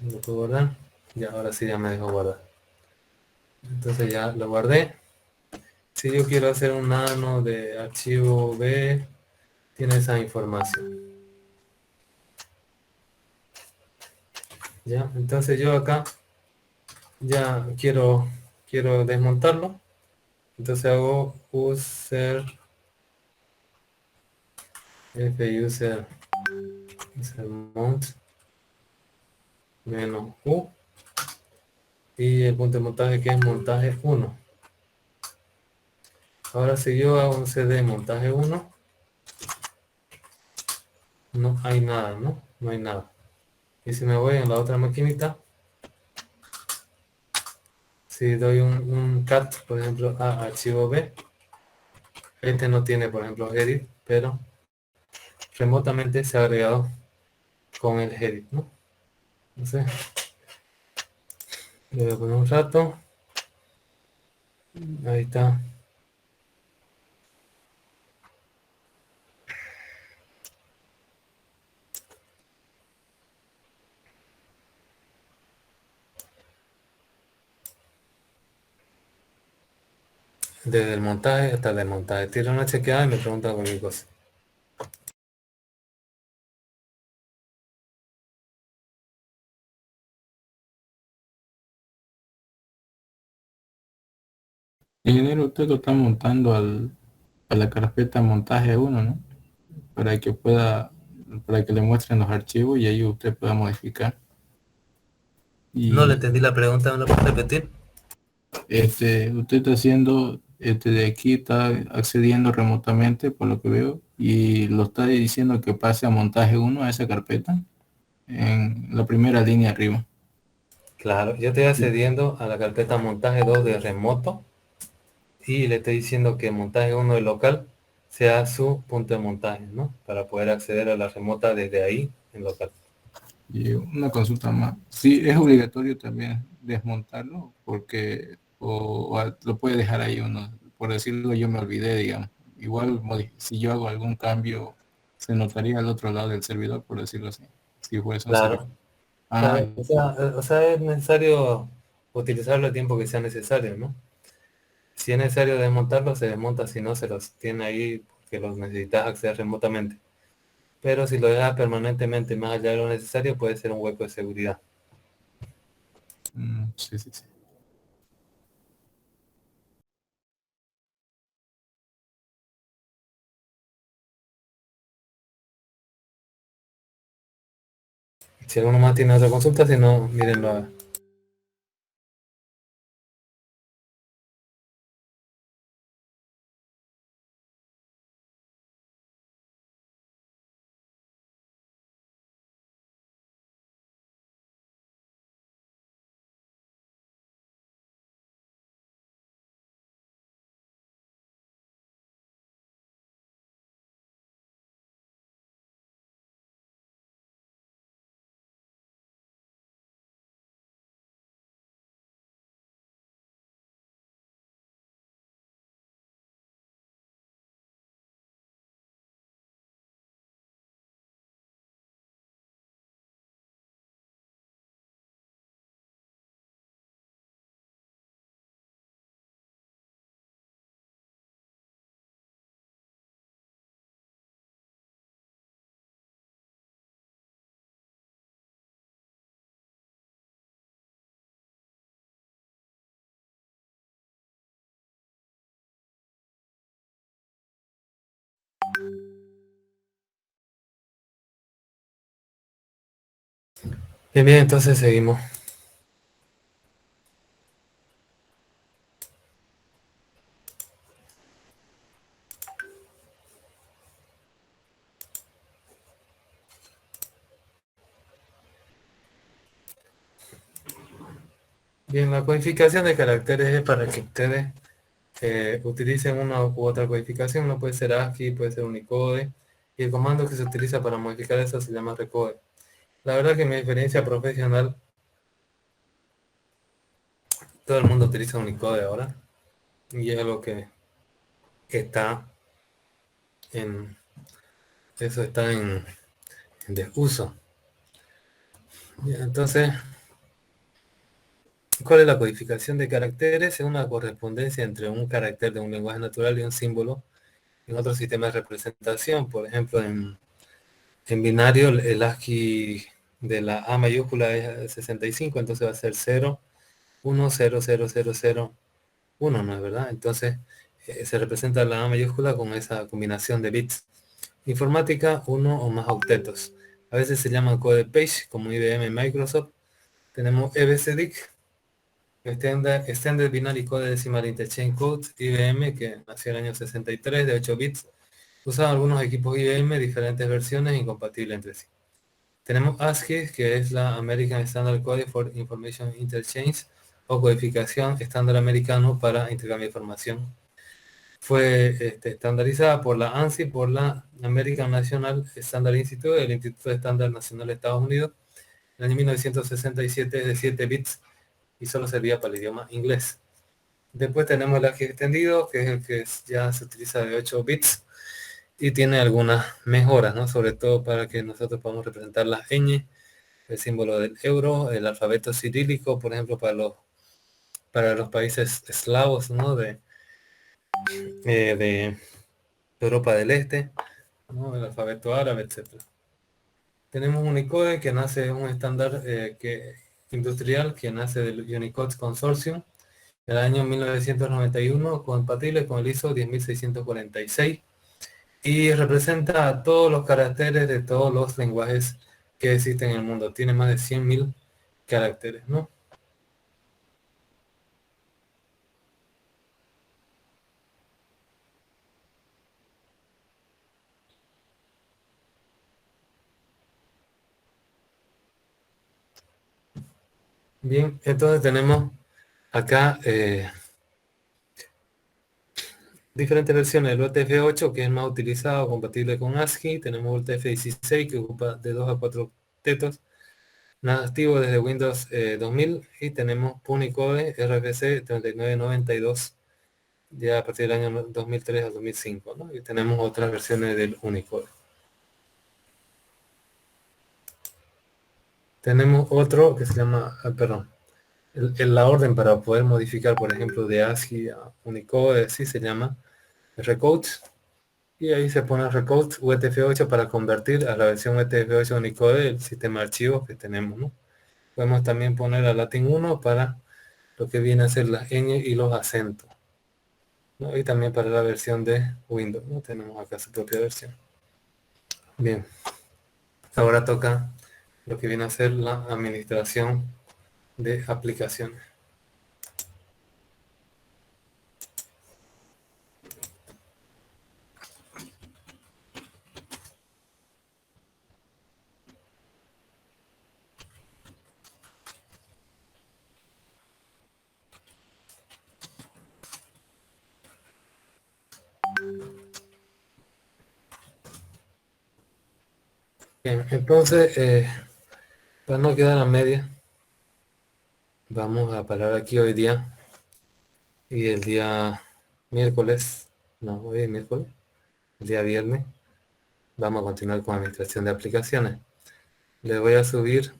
Speaker 1: lo puedo guardar. Y ahora sí ya me dejo guardar. Entonces ya lo guardé. Si yo quiero hacer un nano de archivo B, tiene esa información. Ya, entonces yo acá ya quiero desmontarlo. Entonces hago user fuser mount menos u y el punto de montaje que es montaje 1. Ahora si yo hago un cd montaje 1, no hay nada, ¿no? No hay nada. Y si me voy en la otra maquinita, si doy un cat, por ejemplo, a archivo B, este no tiene, por ejemplo, edit, pero remotamente se ha agregado con el edit, ¿no? Entonces, le voy a poner un rato. Ahí está. Desde el montaje hasta el desmontaje. Tiro una chequeada y me pregunta cualquier cosa.
Speaker 2: Ingeniero, usted lo está montando a la carpeta montaje uno, ¿no? Para que pueda, para que le muestren los archivos y ahí usted pueda modificar.
Speaker 1: No le
Speaker 2: Y
Speaker 1: entendí la pregunta, ¿me la puede repetir?
Speaker 2: usted está haciendo, de aquí está accediendo remotamente, por lo que veo, y lo está diciendo que pase a montaje uno a esa carpeta, en la primera línea arriba.
Speaker 1: Claro, yo estoy accediendo a la carpeta montaje 2 de remoto y le estoy diciendo que montaje 1 de local sea su punto de montaje, ¿no? Para poder acceder a la remota desde ahí en local.
Speaker 2: Y una consulta más. Sí, es obligatorio también desmontarlo porque lo puede dejar ahí uno. Por decirlo, yo me olvidé, digamos. Igual si yo hago algún cambio, se notaría al otro lado del servidor, por decirlo así. Si fuese un servidor.
Speaker 1: Claro,
Speaker 2: Ah,
Speaker 1: claro. O sea, es necesario utilizarlo el tiempo que sea necesario, ¿no? Si es necesario desmontarlo, se desmonta, si no, se los tiene ahí porque los necesitas acceder remotamente. Pero si lo dejas permanentemente más allá de lo necesario, puede ser un hueco de seguridad.
Speaker 2: sí, sí, sí.
Speaker 1: Si alguno más tiene otra consulta, si no, mírenlo. Bien, bien, entonces seguimos. Bien, la codificación de caracteres es para que ustedes utilicen una u otra codificación. No puede ser ASCII, puede ser Unicode. Y el comando que se utiliza para modificar eso se llama recode. La verdad que en mi experiencia profesional, todo el mundo utiliza Unicode ahora. Y es algo que está en, eso está en desuso. Bien, entonces, ¿cuál es la codificación de caracteres? Es una correspondencia entre un carácter de un lenguaje natural y un símbolo en otro sistema de representación. Por ejemplo, en binario el ASCII de la A mayúscula es 65, entonces va a ser 0, 1, 0, 0, 0, 0, 1, ¿no es verdad? Entonces se representa la A mayúscula con esa combinación de bits. Informática, uno o más octetos. A veces se llama code page, como IBM y Microsoft. Tenemos EBCDIC, Extended Binary Code Decimal Interchange Code, IBM, que nació en el año 63, de 8 bits. Usan algunos equipos IBM, diferentes versiones incompatibles entre sí. Tenemos ASCII, que es la American Standard Code for Information Interchange, o codificación estándar americano para intercambio de información. Fue estandarizada por la ANSI, por la American National Standard Institute, el Instituto de Estándar Nacional de Estados Unidos, en el año 1967, es de 7 bits y solo servía para el idioma inglés. Después tenemos el ASCII extendido, que es el que ya se utiliza de 8 bits y tiene algunas mejoras, ¿no? Sobre todo para que nosotros podamos representar las ñ, el símbolo del euro, el alfabeto cirílico, por ejemplo, para los países eslavos, ¿no? De Europa del Este, ¿no? El alfabeto árabe, etcétera. Tenemos Unicode, que nace un estándar industrial que nace del Unicode Consortium en el año 1991, compatible con el ISO 10646 y representa a todos los caracteres de todos los lenguajes que existen en el mundo. Tiene más de 100.000 caracteres, ¿no? Bien, entonces tenemos acá diferentes versiones del UTF-8, que es más utilizado, compatible con ASCII. Tenemos UTF-16, que ocupa de 2 a 4 tetos, nativo desde Windows 2000. Y tenemos Punicode RFC 3992, ya a partir del año 2003 al 2005, ¿no? Y tenemos otras versiones del Unicode. Tenemos otro que se llama, perdón, la orden para poder modificar, por ejemplo, de ASCII a Unicode, así se llama, Recode. Y ahí se pone Recode UTF-8 para convertir a la versión UTF-8 Unicode el sistema de archivos que tenemos, ¿no? Podemos también poner a Latin 1 para lo que viene a ser las ñ y los acentos, ¿no? Y también para la versión de Windows, ¿no? Tenemos acá su propia versión. Bien, ahora toca lo que viene a ser la administración de aplicaciones. Bien, entonces, para no quedar a media, vamos a parar aquí hoy día y el día miércoles, no, hoy es miércoles, el día viernes, vamos a continuar con administración de aplicaciones. Les voy a subir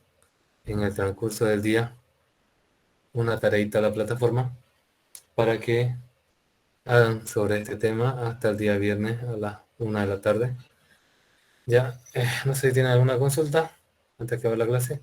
Speaker 1: en el transcurso del día una tareita a la plataforma para que hagan sobre este tema hasta el día viernes a las 1 de la tarde. Ya, no sé si tienen alguna consulta antes que acabe la clase.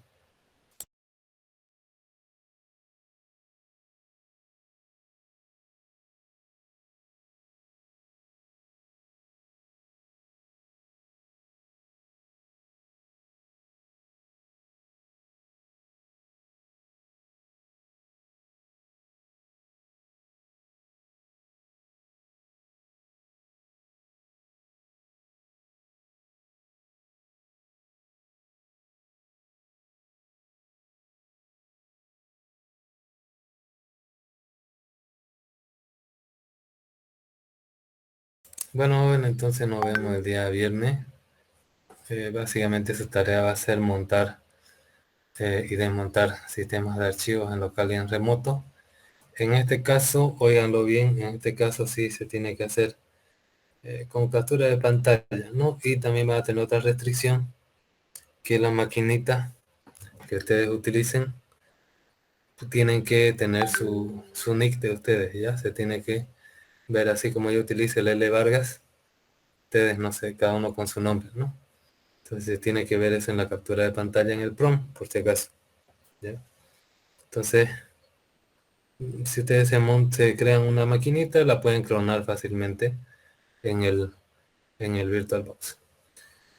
Speaker 1: Bueno, joven, entonces nos vemos el día viernes. Básicamente su tarea va a ser montar y desmontar sistemas de archivos en local y en remoto. En este caso, óiganlo bien, en este caso sí se tiene que hacer con captura de pantalla, ¿no? Y también va a tener otra restricción, que la maquinita que ustedes utilicen tienen que tener su nick de ustedes, ¿ya? Se tiene que ver así como yo utilizo el L Vargas, ustedes, no sé, cada uno con su nombre, ¿no? Entonces se tiene que ver eso en la captura de pantalla en el prompt, por si acaso, ¿ya? Entonces, si ustedes se crean una maquinita, la pueden clonar fácilmente en el VirtualBox.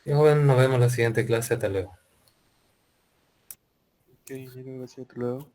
Speaker 1: Y bueno, nos vemos en la siguiente clase, hasta luego.
Speaker 3: Ok, muchas gracias, hasta luego.